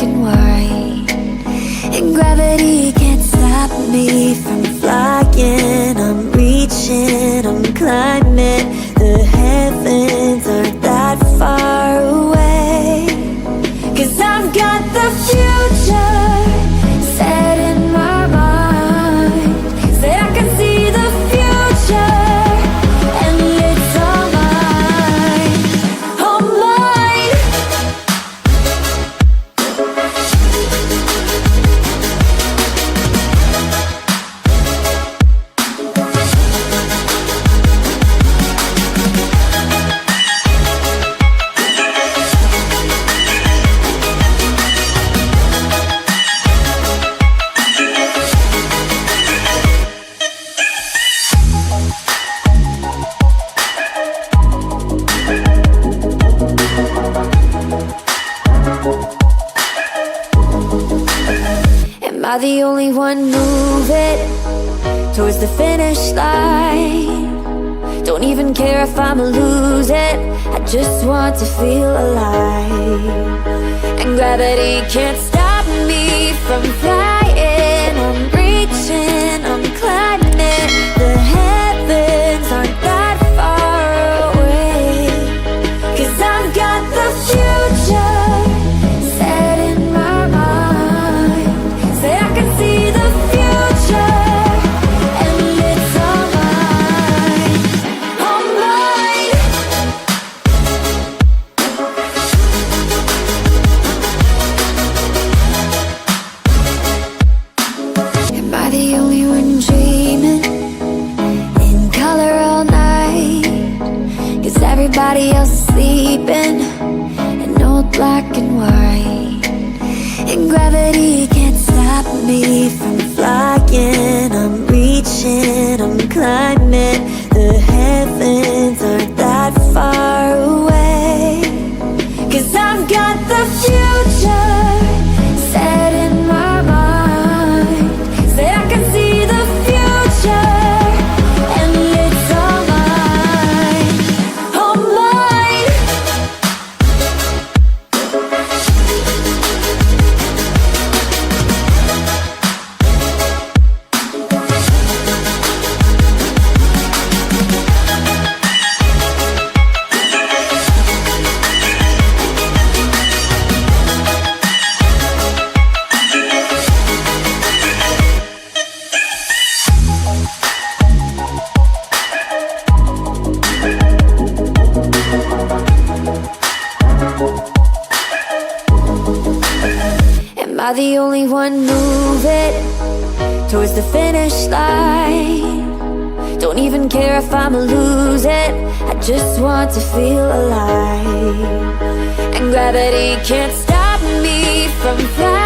and white, and gravity can't stop me from flying. I'm reaching, I'm climbing. The heavens aren't that far away, 'cause I've got the future set in my mind. Say I can see the future, and it's all mine, all mine. Am I the only one moving towards the finish line? Don't even care if I'ma lose it, I just want to feel alive. And gravity can't stop me from flying. I'm reaching, I'm climbing. The heavens aren't that far away, 'cause I've got the future set in my mind. Say I can see the future, and it's all mine, all mine. Am I the only one dreaming in color all night? 'Cause everybody else is sleeping in old black and white, and gravity can't stop me from flying. I'm reaching, I'm climbing. The heavens aren't that far away, 'cause I've got the future set in my mind. Say I can see the future, and it's all mine, all mine. Am I the only one moving towards the finish line? Don't even care if I'ma lose it, I just want to feel alive. And gravity can't stop me from flying.